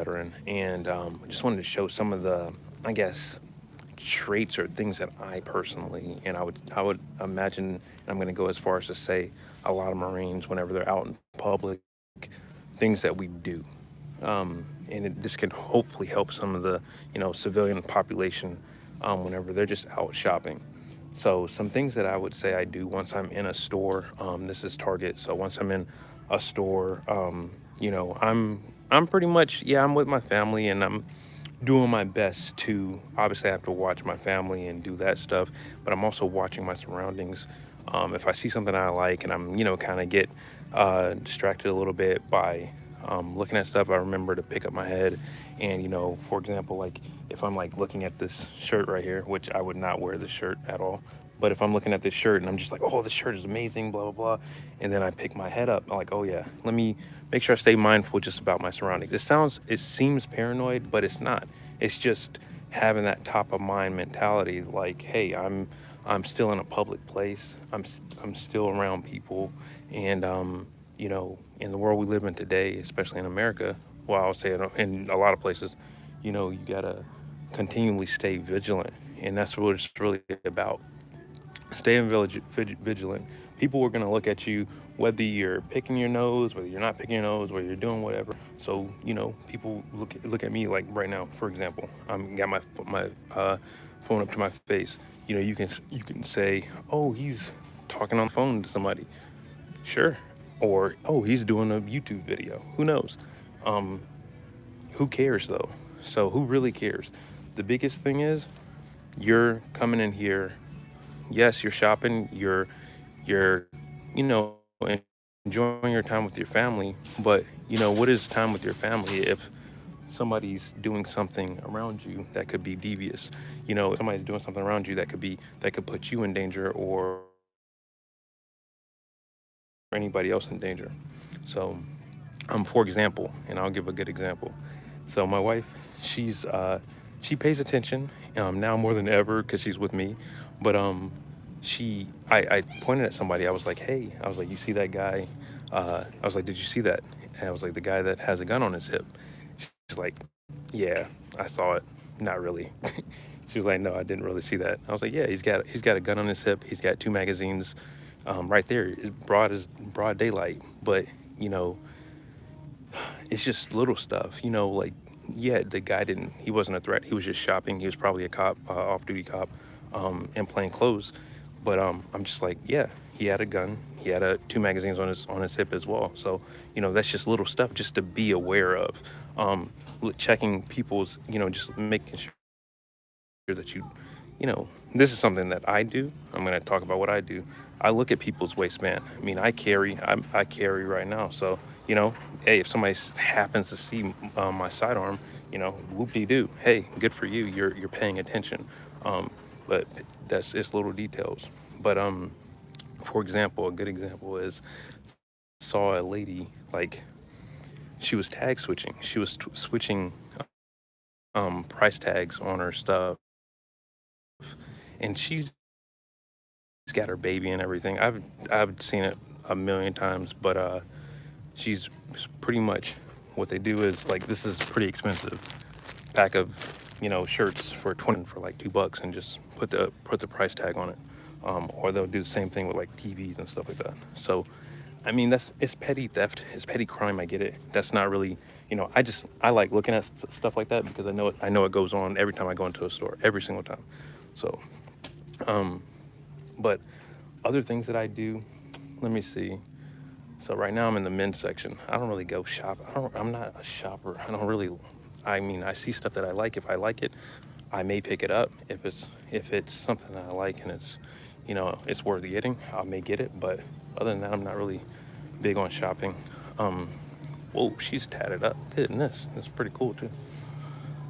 veteran, and I just wanted to show some of the, I guess, traits or things that I personally, and I would imagine, and I'm going to go as far as to say, a lot of Marines, whenever they're out in public, things that we do, this can hopefully help some of the, civilian population, whenever they're just out shopping. So some things that I would say I do once I'm in a store. This is Target. So once I'm in a store, I'm pretty much, yeah, I'm with my family, and I'm doing my best to, obviously I have to watch my family and do that stuff, but I'm also watching my surroundings. If I see something I like, and I'm, kind of get distracted a little bit by looking at stuff, I remember to pick up my head. And, for example, like if I'm like looking at this shirt right here, which I would not wear this shirt at all. But if I'm looking at this shirt and I'm just like, oh, this shirt is amazing, blah, blah, blah. And then I pick my head up, I'm like, oh, yeah, let me make sure I stay mindful just about my surroundings. It seems paranoid, but it's not. It's just having that top of mind mentality, like, hey, I'm still in a public place. I'm still around people. And, in the world we live in today, especially in America, well, I'll say it in a lot of places, you got to continually stay vigilant. And that's what it's really about. Staying vigilant. People are going to look at you, whether you're picking your nose, whether you're not picking your nose, whether you're doing whatever. So, people look at me like right now, for example. I'm got my phone up to my face. You can say, oh, he's talking on the phone to somebody. Sure. Or, oh, he's doing a YouTube video. Who knows? Um, who cares though? So who really cares? The biggest thing is you're coming in here. Yes, you're shopping. You're enjoying your time with your family. But what is time with your family if somebody's doing something around you that could be devious? If somebody's doing something around you that could put you in danger, or anybody else in danger. So, for example, and I'll give a good example. So my wife, she pays attention now more than ever because she's with me. But I pointed at somebody. I was like, hey, I was like, you see that guy? I was like, did you see that? And I was like, the guy that has a gun on his hip. She's like, yeah, I saw it. Not really. She was like, no, I didn't really see that. I was like, yeah, he's got a gun on his hip. He's got two magazines, right there, broad daylight. But you know, it's just little stuff. Like, yeah, the guy didn't. He wasn't a threat. He was just shopping. He was probably a cop, off-duty cop, in plain clothes. But I'm just like, yeah, he had a gun. He had two magazines on his hip as well. So that's just little stuff just to be aware of. Checking people's, just making sure that this is something that I do. I'm going to talk about what I do. I look at people's waistband. I mean, I carry right now. So, hey, if somebody happens to see my sidearm, whoop-de-doo. Hey, good for you. You're paying attention. But it's little details. But for example, a good example is saw a lady, like, she was tag switching. She was switching price tags on her stuff, and she's got her baby and everything. I've seen it a million times, but she's pretty much, what they do is, like, this is pretty expensive pack of shirts for 20 for like $2 and just put the price tag on it. Or they'll do the same thing with like TVs and stuff like that. So I mean, it's petty theft, it's petty crime. I get it. That's not really, I like looking at stuff like that because I know it goes on every time I go into a store, every single time. So um but other things that I do, let me see. So right now I'm in the men's section. I don't really go shop. I'm not a shopper. I don't really. I mean, I see stuff that I like. If I like it, I may pick it up. If it's something that I like and it's worth getting, I may get it. But other than that, I'm not really big on shopping. Um, Whoa, she's tatted up. Goodness, that's pretty cool too.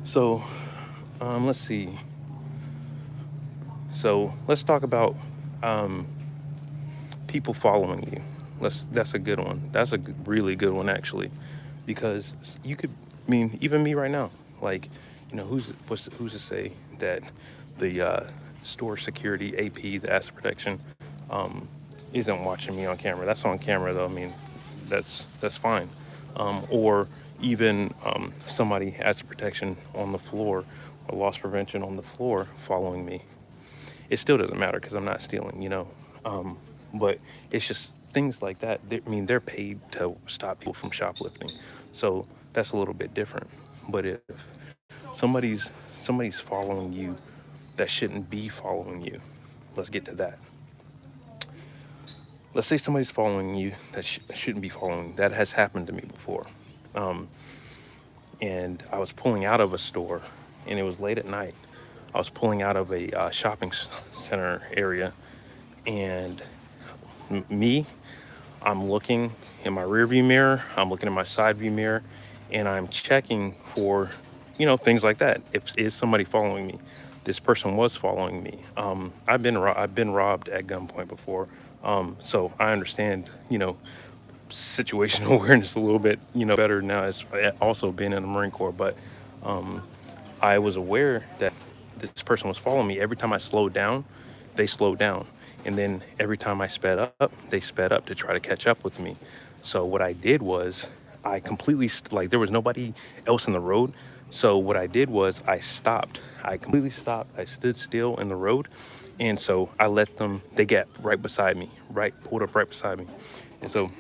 So, let's see. So let's talk about um, people following you. That's a good one. That's a really good one actually, because you could, I mean, even me right now, like, who's to say that the store security AP, the asset protection, isn't watching me on camera? That's on camera though. I mean, that's fine. Or even somebody as a protection on the floor or loss prevention on the floor following me. It still doesn't matter because I'm not stealing, but it's just things like that. I mean, they're paid to stop people from shoplifting, so that's a little bit different. But if somebody's somebody's following you that shouldn't be following you, let's get to that. Let's say somebody's following you that shouldn't be following. That has happened to me before. Um, and I was pulling out of a store, and it was late at night. I was pulling out of a shopping center area, and me, I'm looking in my rear view mirror, I'm looking in my side view mirror, and I'm checking for, things like that. If is somebody following me? This person was following me. I've been robbed at gunpoint before, so I understand, situational awareness a little bit, better now as also being in the Marine Corps. But um, I was aware that this person was following me. Every time I slowed down, they slowed down. And then every time I sped up, they sped up to try to catch up with me. So what I did was I completely, like, there was nobody else in the road. So what I did was I stopped. I completely stopped. I stood still in the road. And so I let them, they get right beside me, pulled up right beside me. And so,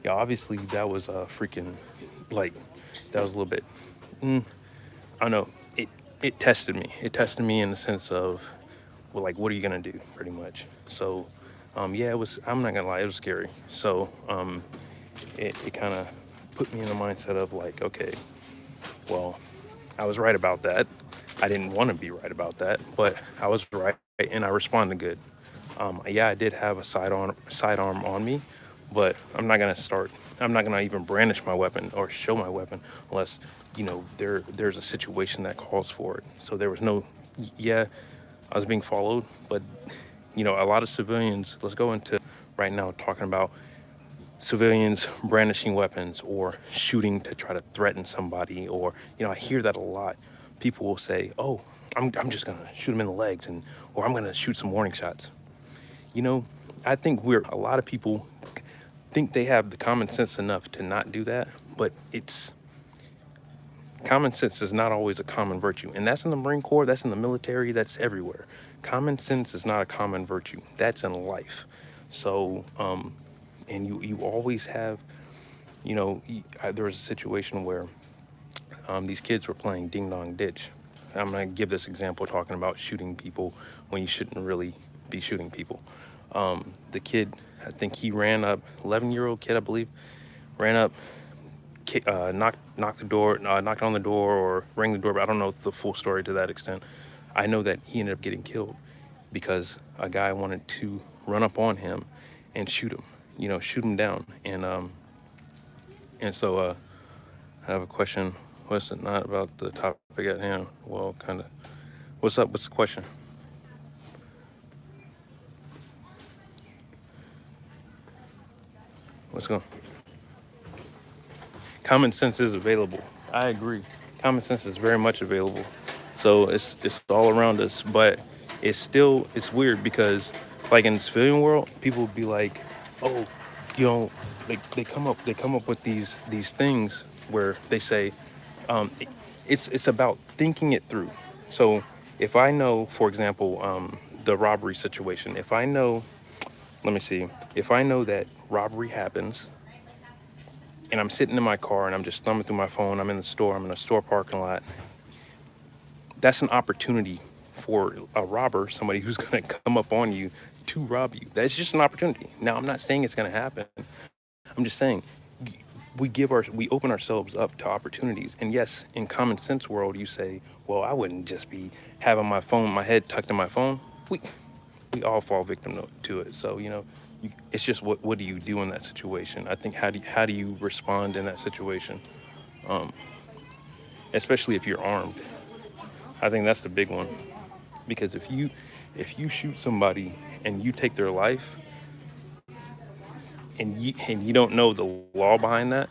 yeah, obviously that was freaking, like, that was a little bit, mm, I don't know. It tested me. It tested me in the sense of, well, like, what are you gonna do, pretty much. So, yeah, it was. I'm not gonna lie, it was scary. So, it kind of put me in the mindset of like, okay, well, I was right about that. I didn't want to be right about that, but I was right, and I responded good. Yeah, I did have a sidearm on me, but I'm not gonna even brandish my weapon or show my weapon unless there's a situation that calls for it. So there was no, yeah, I was being followed, but a lot of civilians. Let's go into right now talking about civilians brandishing weapons or shooting to try to threaten somebody, or I hear that a lot. People will say, oh, I'm just gonna shoot them in the legs, or I'm gonna shoot some warning shots. you know I think a lot of people think they have the common sense enough to not do that, but it's common sense is not always a common virtue, and that's in the Marine Corps, that's in the military, that's everywhere. Common sense is not a common virtue, that's in life. So and you always have, there was a situation where these kids were playing ding dong ditch. I'm going to give this example talking about shooting people when you shouldn't really be shooting people. The kid, I think he ran up, 11-year-old kid, I believe, ran up, knocked the door, knocked on the door or rang the doorbell. I don't know the full story to that extent. I know that he ended up getting killed because a guy wanted to run up on him and shoot him, shoot him down. And so I have a question. What's it not about the topic at hand? Well, kind of. What's up? What's the question? What's going? Common sense is available. I agree. Common sense is very much available. So it's all around us, but it's weird because like in the civilian world, people would be like, oh, you know, they come up with these things where they say, it, it's about thinking it through. So if I know, for example, the robbery situation, if I know, let me see, if I know that robbery happens and I'm sitting in my car and I'm just thumbing through my phone, I'm in the store, I'm in a store parking lot, that's an opportunity for a robber, somebody who's going to come up on you to rob you. That's just an opportunity. Now, I'm not saying it's going to happen. I'm just saying we open ourselves up to opportunities. And yes, in common sense world, you say, well, I wouldn't just be having my head tucked in my phone. We all fall victim to it. So, it's just what do you do in that situation? I think how do you respond in that situation, especially if you're armed. I think that's the big one, because if you shoot somebody and you take their life and you don't know the law behind that,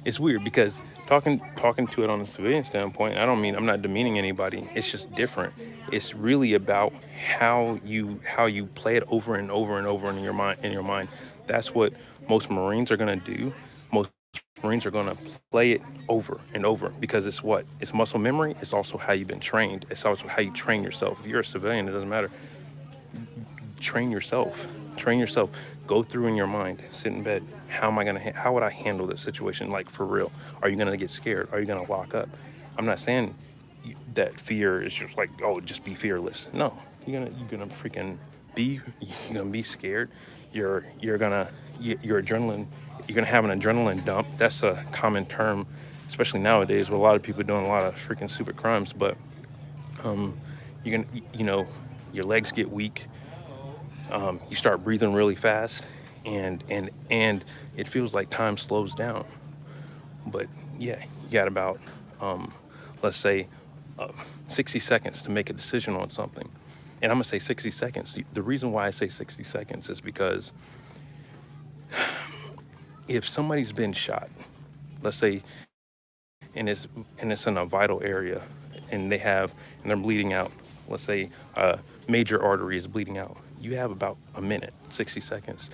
it's weird because talking to it on a civilian standpoint, I don't mean, I'm not demeaning anybody. It's just different. It's really about how you play it over and over and over in your mind. That's what most Marines are gonna do. Marines are going to play it over and over because it's what? It's muscle memory. It's also how you've been trained. It's also how you train yourself. If you're a civilian, it doesn't matter. Train yourself. Train yourself. Go through in your mind. Sit in bed. How am I going to, how would I handle this situation? Like for real. Are you going to get scared? Are you going to lock up? I'm not saying that fear is just like, oh, just be fearless. No, you're gonna freaking you're gonna be scared. You're gonna, your adrenaline, you're gonna have an adrenaline dump. That's a common term, especially nowadays with a lot of people doing a lot of freaking stupid crimes. But you're gonna, your legs get weak. You start breathing really fast, and it feels like time slows down. But yeah, you got about, let's say, 60 seconds to make a decision on something. And I'm gonna say 60 seconds. The reason why I say 60 seconds is because if somebody's been shot, let's say, and it's in a vital area, and they're bleeding out. Let's say a major artery is bleeding out. You have about a minute, 60 seconds,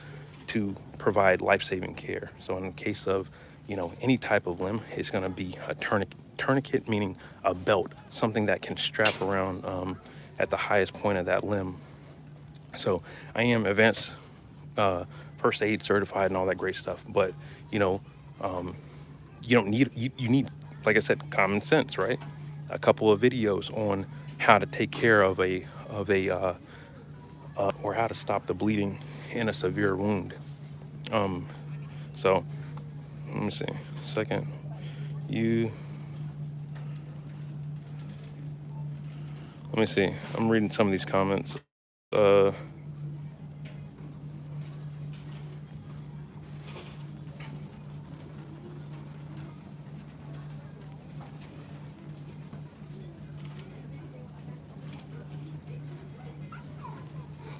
to provide life-saving care. So in the case of, any type of limb, it's going to be a tourniquet, meaning a belt, something that can strap around at the highest point of that limb. So I am advanced first aid certified and all that great stuff. But you don't need you need, like I said, common sense, right? A couple of videos on how to take care of a or how to stop the bleeding in a severe wound. So let me see. Second, you. Let me see. I'm reading some of these comments.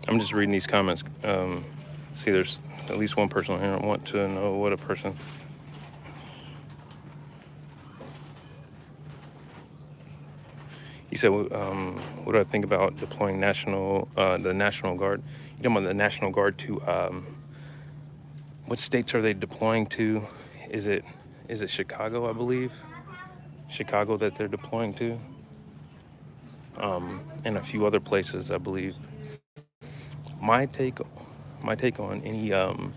I'm just reading these comments. See, there's at least one person here. I want to know what a person. You said, what do I think about deploying the National Guard? You talking about the National Guard to, what states are they deploying to? Is it Chicago, I believe? Chicago that they're deploying to? And a few other places, I believe. My take on any and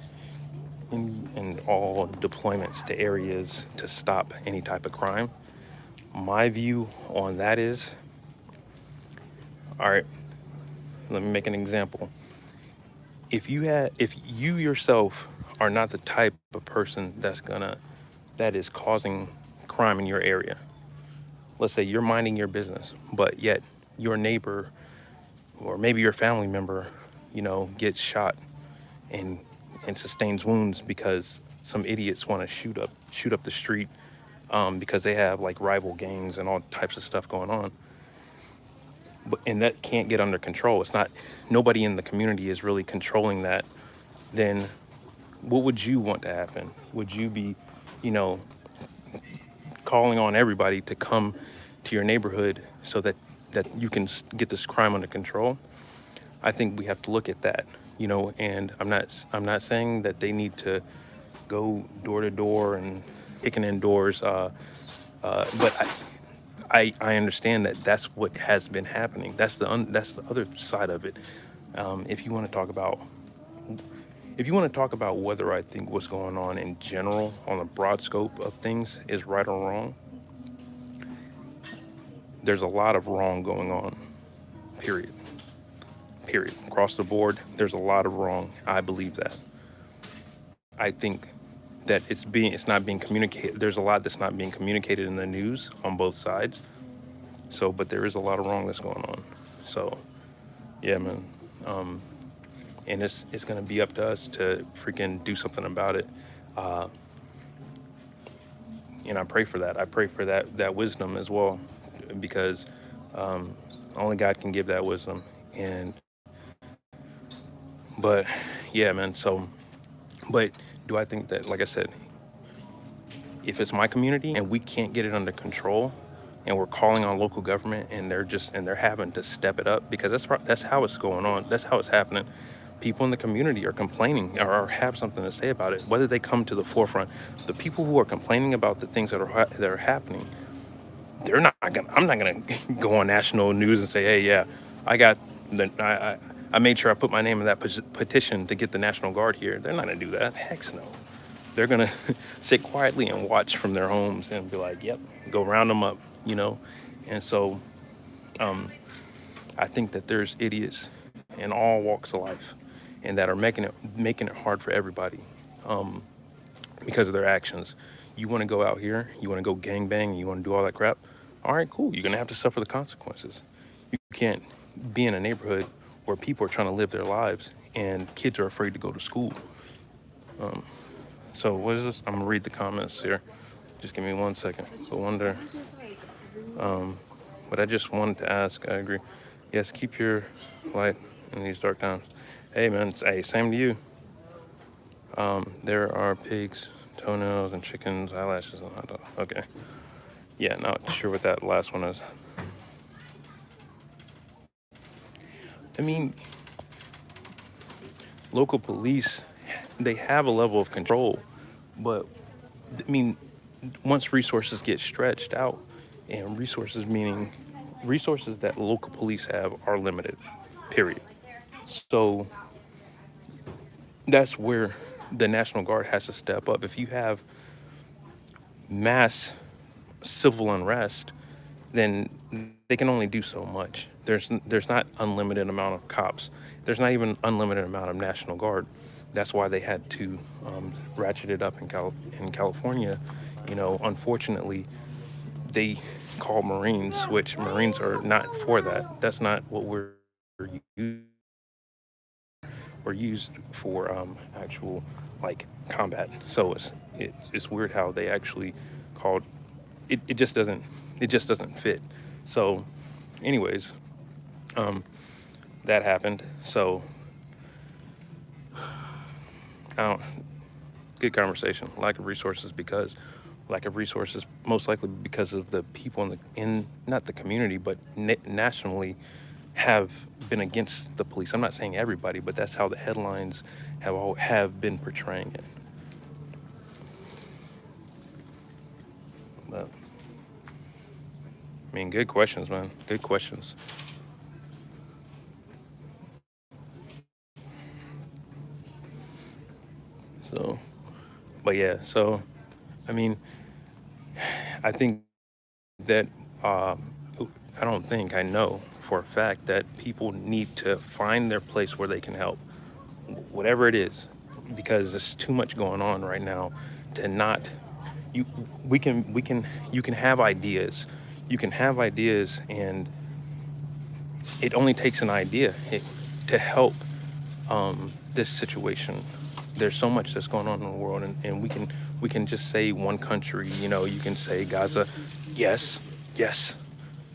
all deployments to areas to stop any type of crime. My view on that is, all right, let me make an example. If you yourself are not the type of person that is causing crime in your area, let's say you're minding your business, but yet your neighbor or maybe your family member, gets shot and sustains wounds because some idiots want to shoot up the street because they have like rival gangs and all types of stuff going on. And that can't get under control. It's not, nobody in the community is really controlling that. Then what would you want to happen? Would you be, calling on everybody to come to your neighborhood so that you can get this crime under control? I think we have to look at that, and I'm not saying that they need to go door to door and kicking in doors, but I understand that that's what has been happening. That's the other side of it. If you want to talk about whether I think what's going on in general on a broad scope of things is right or wrong, there's a lot of wrong going on. Period. Across the board, there's a lot of wrong. I believe that. I think that it's not being communicated. There's a lot that's not being communicated in the news on both sides. So, but there is a lot of wrong that's going on. So, yeah, man. And it's gonna be up to us to freaking do something about it. And I pray for that. I pray for that wisdom as well, because only God can give that wisdom. But yeah, man. So, but do I think that, like I said, if it's my community and we can't get it under control, and we're calling on local government and they're having to step it up, because that's how it's going on. That's how it's happening. people in the community are complaining or have something to say about it, whether they come to the forefront. The people who are complaining about the things that are happening, they're not gonna. I'm not gonna go on national news and say, "Hey, yeah, I got the I made sure I put my name in that petition to get the National Guard here." They're not gonna do that. Heck no. They're gonna sit quietly and watch from their homes and be like, "Yep, go round them up," you know. And so I think that there's idiots in all walks of life, and that are making it hard for everybody because of their actions. You want to go out here, you want to go gangbang, you want to do all that crap. All right, cool. You're gonna have to suffer the consequences. You can't be in a neighborhood where people are trying to live their lives and kids are afraid to go to school. So what is this? I'm gonna read the comments here. Just give me 1 second. So wonder. But I just wanted to ask. I agree. Yes, keep your light in these dark times. Hey man, hey, same to you. There are pigs, toenails, and chickens, eyelashes, and hot dogs. Okay. Yeah, not sure what that last one is. I mean, local police, they have a level of control, but I mean, once resources get stretched out, and resources meaning resources that local police have are limited, period. So that's where the National Guard has to step up. If you have mass civil unrest, then they can only do so much. There's not unlimited amount of cops. There's not even unlimited amount of National Guard. That's why they had to ratchet it up in California. You know, unfortunately, they call Marines, which Marines are not for that. That's not what used. We're used for actual like combat. So it's weird how they actually called it. It just doesn't fit. So, anyways, that happened. So, I don't. Good conversation. Lack of resources, most likely because of the people in not the community, but nationally, have been against the police. I'm not saying everybody, but that's how the headlines have been portraying it. But I mean, good questions, man. Good questions. So, but yeah. So, I mean, I think that I don't think I know for a fact that people need to find their place where they can help, whatever it is, because there's too much going on right now to not. You we can you can have ideas, and it only takes an idea to help this situation. There's so much that's going on in the world, and we can just say one country. You know, you can say Gaza, yes, yes,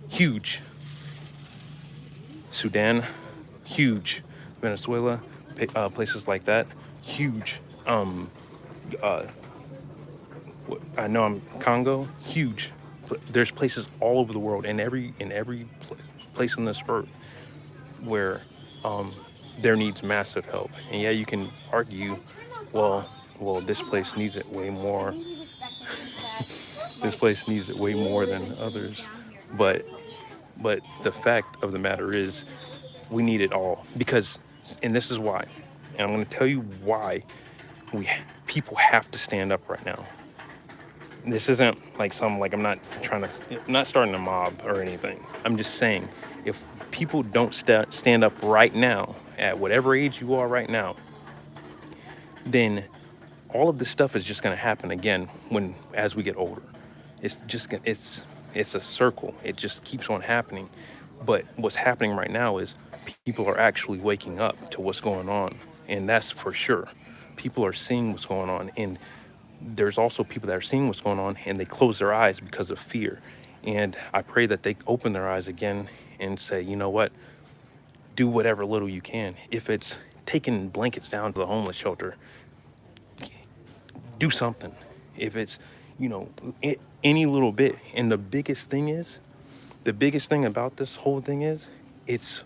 huge. Sudan, huge. Venezuela, places like that, huge. Uh, I know I'm Congo, huge. There's places all over the world, and every place on this earth where there needs massive help. And yeah, you can argue, well, this place needs it way more. This place needs it way more than others. But the fact of the matter is, we need it all because, and this is why. And I'm going to tell you why people have to stand up right now. This isn't like I'm not not starting a mob or anything. I'm just saying, if people don't stand up right now, at whatever age you are right now, then all of this stuff is just going to happen again as we get older. It's a circle. It just keeps on happening. But what's happening right now is people are actually waking up to what's going on, and that's for sure. People are seeing what's going on, and there's also people that are seeing what's going on and they close their eyes because of fear. And I pray that they open their eyes again and say, you know what, do whatever little you can. If it's taking blankets down to the homeless shelter, do something. If it's, any little bit. And the biggest thing about this whole thing is, it's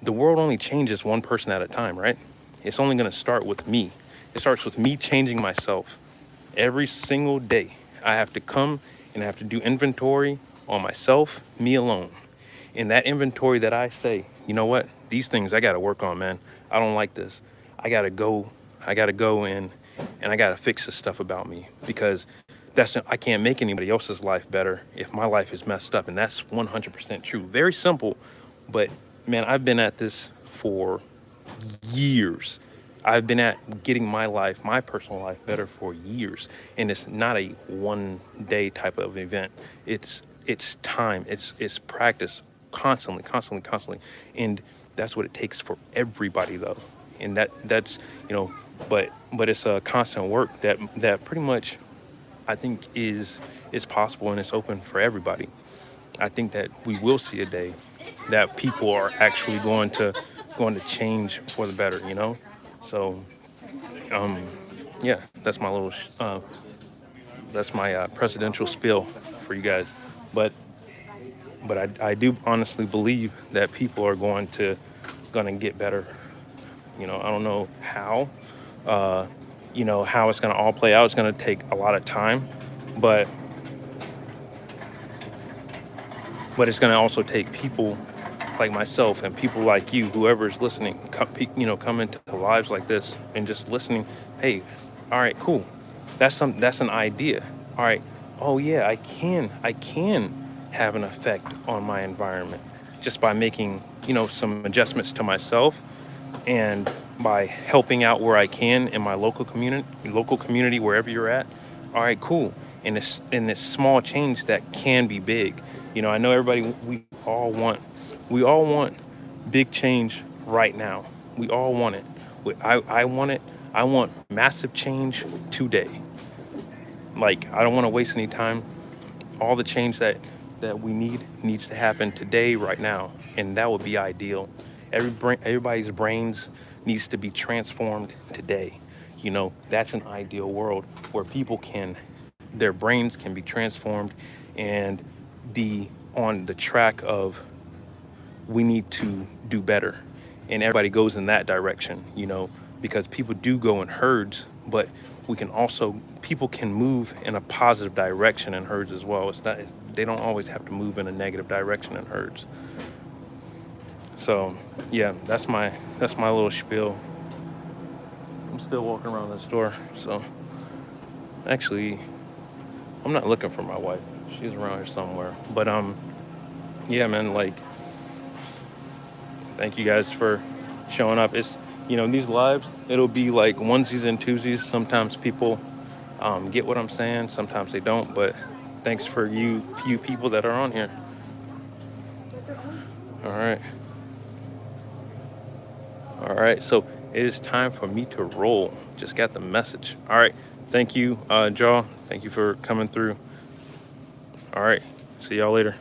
the world only changes one person at a time, right? It's only going to start with me. It starts with me changing myself. Every single day, I have to come and I have to do inventory on myself, me alone. In that inventory that I say, you know what, these things I got to work on, man. I don't like this. I got to go. I got to go in and I got to fix this stuff about me, because I can't make anybody else's life better if my life is messed up. And that's 100% true. Very simple, but man, I've been at this for years. I've been at getting my life, my personal life, better for years, and it's not a one day type of event. It's time. It's practice, constantly, and that's what it takes for everybody, though. And that's but it's a constant work that pretty much I think is possible, and it's open for everybody. I think that we will see a day that people are actually going to change for the better, you know? So, yeah, that's my little that's my presidential spiel for you guys. But I do honestly believe that people are going to get better. I don't know how. How it's going to all play out. It's going to take a lot of time, but it's going to also take people like myself and people like you, whoever's listening, come into lives like this and just listening. Hey, all right, cool. That's an idea. All right. Oh yeah, I can have an effect on my environment just by making, some adjustments to myself, and by helping out where I can in my local community, wherever you're at. All right, cool. And this small change that can be big. I know everybody. We all want big change right now. We all want it. I want it. I want massive change today. Like, I don't want to waste any time. All the change that we needs to happen today, right now, and that would be ideal. Everybody's brains needs to be transformed today. That's an ideal world where their brains can be transformed and be on the track of, we need to do better, and everybody goes in that direction. Because people do go in herds, but people can move in a positive direction in herds as well. They don't always have to move in a negative direction in herds. So yeah, that's my little spiel. I'm still walking around the store, so actually I'm not looking for my wife. She's around here somewhere. But yeah, man, like, thank you guys for showing up. It's these lives, it'll be like onesies and twosies. Sometimes people get what I'm saying, sometimes they don't. But thanks for you few people that are on here. All right. All right. So it is time for me to roll. Just got the message. All right. Thank you, Jaw. Thank you for coming through. All right. See y'all later.